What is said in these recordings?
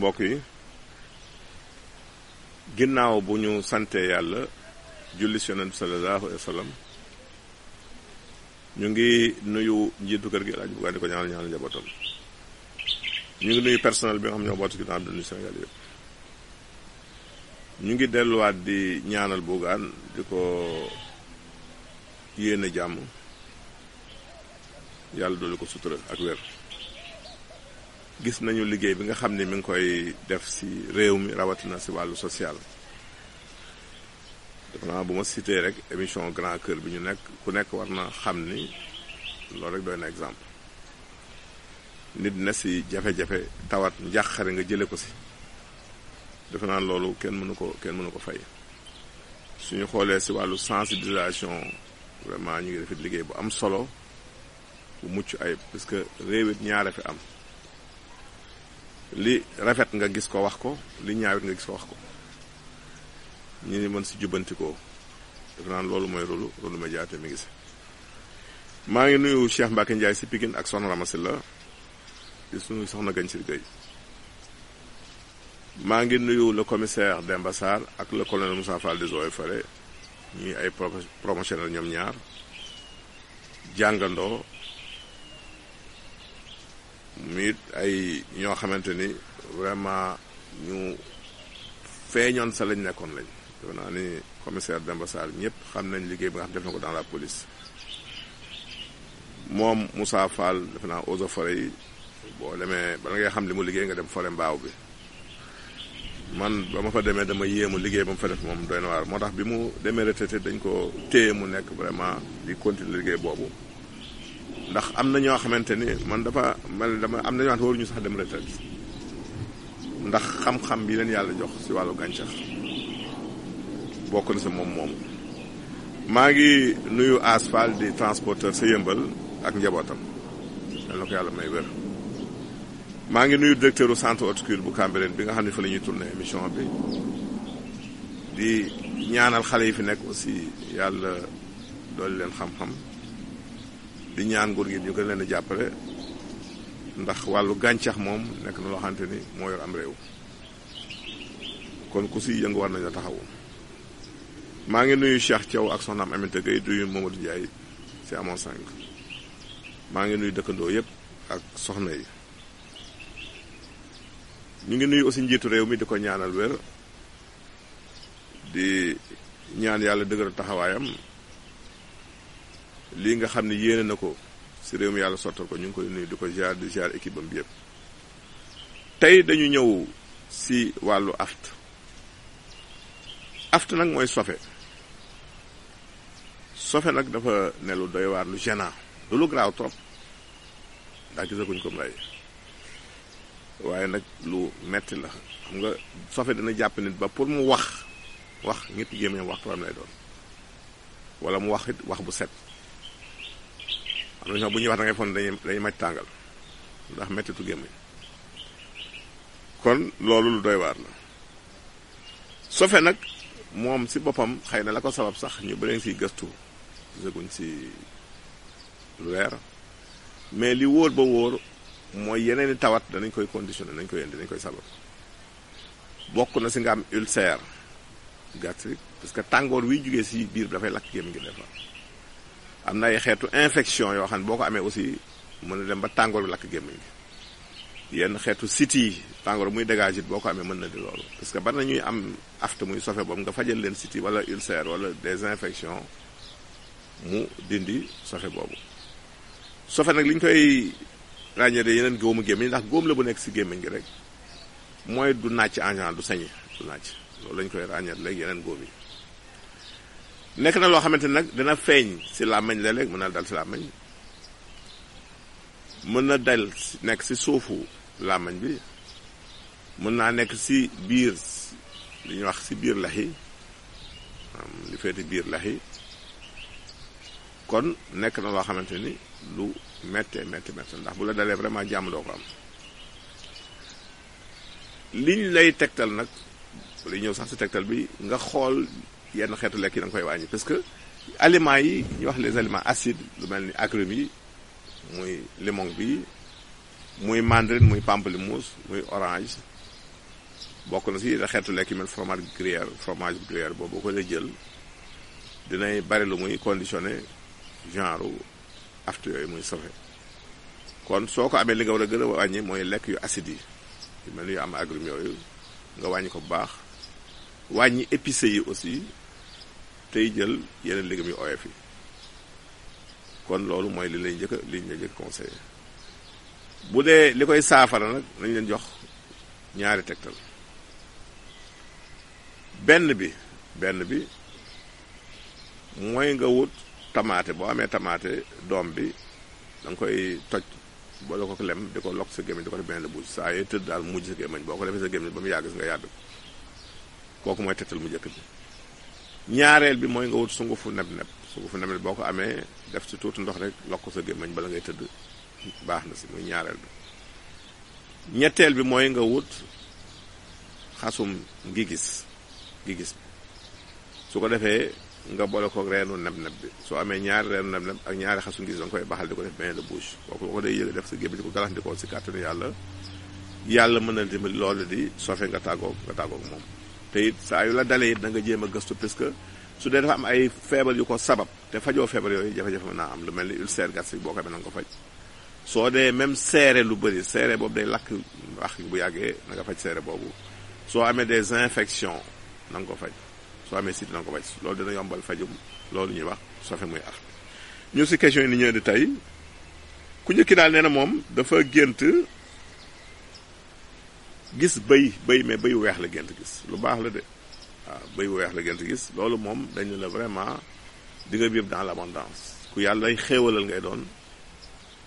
mbokk yi ginnaaw bu ñu sante yàlla julli ci Yonent bi sallallahu alayhi wa sallam ñu ngi nuyu njiitu kër gi laaj bu di ko ñaanal njabootam ñu ngi nuyu personnel bi nga xam ñoo bootu ci dans du Sénégal yëpp ñu ngi delluwaat di ñaanal Bougane di ko yéene jàmm yàlla doolu ko sutura ak wér gis nañu liggéey bi nga xam ne mi ngi koy def ci réew mi rawatina ci wàllu social dafa naa bu ma cité rek émission Grand Cœur bi ñu nekk ku nekk war na xam ni loolu rek doy na exemple nit na ci jafe-jafe tawat njàqare nga jële ko ci defe naa loolu kenn mënu ko fay suñu xoolee ci wàllu sensibilisation vraiment ñu ngi def liggéey bu am solo bu mucc ayib parce que réew it ñaare fi am li rafet nga gis ko wax ko li ñaawit nga gis ko wax ko ñu ni mën ci jubbantikoo defe naa loolu mooy rôle médiateur mi ngi ci maa ngi nuyu Cheikh Mbacke Ndiaye ci Pikine ak Soxna Ramasila di suñu soxna gañ ci liggéey maa ngi nuyu le commissaire Demba Sarr ak le colonel Moussa Fall des Eaux et Forêts ñuy ay promotionnel ñoom ñaar jàngandoo mit ay ñoo xamante ni vraiment ñu feeñoon sa lañ nekkoon lañ defe naa ni commissaire Demba Sarr ñëpp xam nañ liggéey bi nga xam def na ko dans la police moom Moussa Fall defe naa eaux et forêts yi boo demee bala ngay xam li mu liggéey nga dem forêt mbaaw bi man ba ma fa demee dama yéemu liggéey ba mu fa def moom doy na waar moo tax bi mu demee retraité dañ ko téye mu nekk vraiment di continuer liggéey boobu ndax am na ñoo xamante ni am na ñoo xamante waruñu sax dem retraite ndax xam-xam bi leen yàlla jox ci wàllu gàncax bokk na ci moom maa ngi nuyu Asphal di transporteur sa yëmbal ak njabootam yal na ko yàlla may wér maa ngi nuyu directeur u centre horticole bu Cambérène bi nga xam ne fa la ñuy tourné émission bi di ñaanal xale yi fi nekk aussi yàlla dooli leen xam-xam di ñaan nguur gi ñu gën leen a jàppale ndax wàllu gàncax moom nekk na loo xamante ni moo yor am réew kon ku si yëngu war nañu la taxawu maa ngi nuyu Cheikh Thiaw ak soxnaam Aminata Gueye duyu Mamadou Ndiaye si amoon 5 maa ngi nuyu dëkkandoo yëpp ak soxna yi ñu ngi nuyu aussi njiitu réew mi di ko ñaanal wér di ñaan yàlla dëgëral taxawaayam lii nga xam ne yéene na ko ci réew mi yàlla sottal ko ñu ngi koy nuyu di ko ziar di ziar équipe am bi yëpp tey dañu ñëw ci wàllu aft nag mooy sofe nag dafa ne lu doy waar lu gênant lu graaw trop ndax gisaguñ ko mbay waaye nag lu metti la xam nga sofe dina jàpp nit ba pour mu wax ñetti gémmiñam wax turam lay doon wala mu wax it wax bu set am na ñoo bu ñuy wax da ngay fon dañuy màcc tàngal ndax mettitu gémmiñ kon loolu lu doy waar la sofe nag moom ci boppam xëy na la ko sabab sax ñu bëri ci gëstu gisaguñ ci lu leer mais li wóor ba wóor mooy yeneeni tawat danañ koy conditionné nañ koy indi dañ koy sabab bokk na ci nga am ulcère gastrique parce que tàngoor wiy jugee ci biir bi dafay lakk gémmiñ gi defa am na ay xeetu infection yoo xam ne boo ko amee aussi mën na dem ba tàngoor bi lakk gémmiñ gi yenn xeetu siti yi tàngoor muy dégage it boo ko amee mën na di loolu parce que bari na ñuy am afte muy sofe boobu nga fajal leen siti wala ulcère wala des infections mu dindi sofe boobu sofe nag li ñu koy ràññee de yeneen góomu gémmiñ ndax góom la bu nekk ci gémmiñ gi rek mooy du nàcc en général du sañe du nàcc loolu lañ koy ràññee léegi yeneen góom yi nekk na loo xamante nag dina feeñ ci làmmiñ léeg-léeg mën na dal ci làmmiñ mën na dal nekk ci suufu làmmiñ bi mën naa nekk ci biir li ñuy wax ci biir lex yi li feeti biir lex yi kon nekk na loo xamante ni lu méttee métti ndax bu la dalee vraiment jàmm doo ko am liñ lay tegtal nag li ñëw sax ci tegtal bi nga xool yenn xeetu lekk yi da nga koy wàññi parce que aliments yi ñuy wax les aliments acides lu mel ni agrumes yi muy limon bi muy mandarine muy pamplemousse muy orange bokk na si da xeetu lekk yi mel fromage gruyère boobu boo ko dee jël dinay bari lu muy conditionné genre aftu yooyu muy sofe kon soo ko amee li nga war a gën a wàññi mooy lekk yu acide yi yu mel ni yu am agrumes yooyu nga wàññi ko bu baax wàññi épicé yi aussi tey jël yeneen légumes yu oyof yi kon loolu mooy li lay njëkk conseillé bu dee li koy saafara nag nañ leen jox ñaari tegtal benn bi mooy nga wut tamaate boo amee tamaate doom bi da nga koy toj boole ko lem di ko lokk sa gémmiñ di ko def benn bouche saa yooyu tëdd daal mujj sa gémmiñ boo ko defee sa gémmiñ ba mu yàgg si nga yàbbi ko kooku mooy tegtal mu njëkk bi ñaareel bi mooy nga wut sungufu neb boo ko amee def ci tuuti ndox rek lokk sa gémmiñ bala ngay tëdd baax na si muy ñaareel bi ñetteel bi mooy nga wut xasum gigis su ko defee nga boole ko reenu neb bi soo amee ñaari reenu neb ak ñaari xasum gigis da nga koy baxal di ko def bain de bouche kooku boo ko day yëg def sa gémmiñ di ko galaxndikoo si kàttanu yàlla mën na dimbali loolu di sofe nga tàggoog moom te it saa yu la dalee it da nga jéem a gëstu parce que su dee dafa am ay feebar yu ko sabab te fajoo feebar yooyu jafe-jafe mën naa am lu mel ni ulcère gastrique boo ko amee na nga ko faj soo dee même seere lu bëri seere boobu day lakk wax bu yàggee na nga faj seere boobu soo amee des infections na nga ko faj soo amee siti na nga ko faj loolu dina yombal fajum loolu ñuy wax sofe muy ar ñu si question yi ni ñëw di tey ku njëkki daal nee na moom dafa gént gis bëy mais bëy weex la gént gis lu baax la de waaw bëy weex la gént gis loolu moom dañu la vraiment di nga vivre dans l'abondance ku yàlla ay xéewalal ngay doon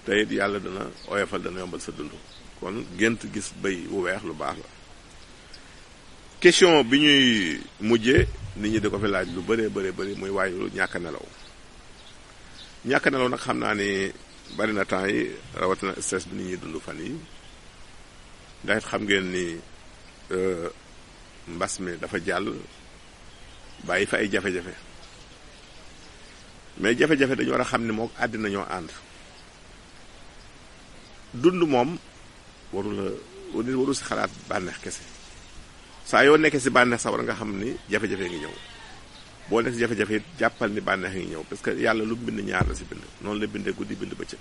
te it yàlla dana oyofal dana yombal sa dund kon gént gis bëy wu weex lu baax la question bi ñuy mujjee nit ñi di ko fi laaj lu bëree bëri muy waayu ñàkk nelaw nag xam naa ni bari na temps yi rawatina stress bi nit ñi dund fan yi ndax it xam ngeen ni mbas mi dafa jàll bàyyi fa ay jafe-jafe mais jafe-jafe dañu war a xam ni mook àddina ñoo ànd dund moom waru si xalaat bànneex kese saa yoo nekkee si bànneex sax war nga xam ni jafe-jafe ngi ñëw boo nekk si jafe-jafe it jàppal ni bànneex ngi ñëw parce que yàlla lu bind ñaar la si bind noonu la bindee guddi bind bëccëg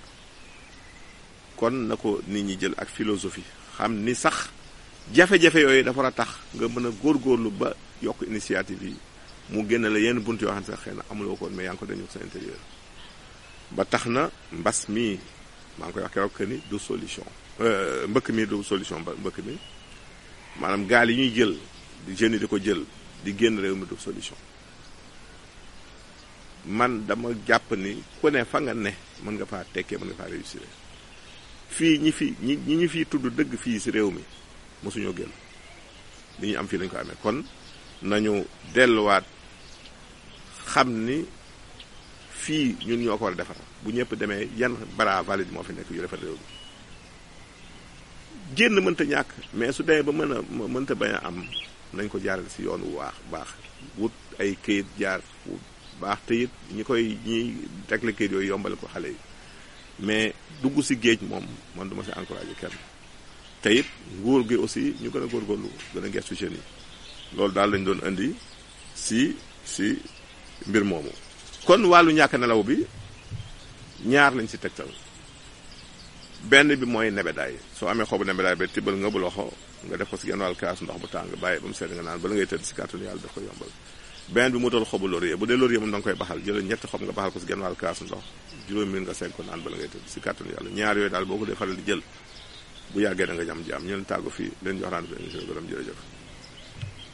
kon na ko nit ñi jël ak philosophie xam ni sax jafe-jafe yooyu dafa war a tax nga mën a góorgóorlu ba yokk initiative yi mu génn la yenn bunt yoo xam ne sax xëy na amuloo ko mais yaa ngi ko dañu sa intérieur ba tax na mbas mii maa ngi koy wax keroog que ni du solution mbëkk mi du solution ba mbëkk mi maanaam gaal yi ñuy jël di jeunes yi di ko jël di génn réew mi du solution man dama jàpp ni ku ne fa nga ne mën nga faa tekkee mën nga faa réussir fii ñi ñu fii tudd dëgg fii si réew mi mosuñoo génn li ñu am fii lañ ko amee kon nañu delluwaat xam ni fii ñun ñoo ko war a defar bu ñëpp demee yan bara valide moo fi nekk yu defar réew mi génn mënta ñàkk mais su demee ba mënta bañ a am nañ ko jaarale si yoon wu baax wut ay këyit jaar wu baax te it ñiy tegle këyit yooyu yombale ko xale yi mais dugg si géej moom man duma si encouragé kenn te it nguur gi aussi ñu gën a góorgóorlu gën a gestu jeunes yi loolu daal lañ doon indi si mbir moomu. kon wàllu ñàkk nelaw bi ñaar lañ si tegtal benn bi mooy nebedaay soo amee xobu nebedaay ba tibbal nga bu loxo nga def ko si genn wàll kaas ndox bu tàng bàyyi ba mu sedd nga naan bala ngay tëdd si kàttanu yàlla daf ko yombal. benn bi mu toll xobu laurier bu dee laurier moom da nga koy baxal jëlal ñetti xob nga baxal ko si genn wàll kaas ndox juróomi minute nga segg ko naan bala ngay tëdd si kàttanu yàlla ñaar yooyu daal boo ko dee faral di jël bu yàggee da nga jam jaam ñu leen tàggu fii leen jox rendez-vous émission gërëm jërëjëf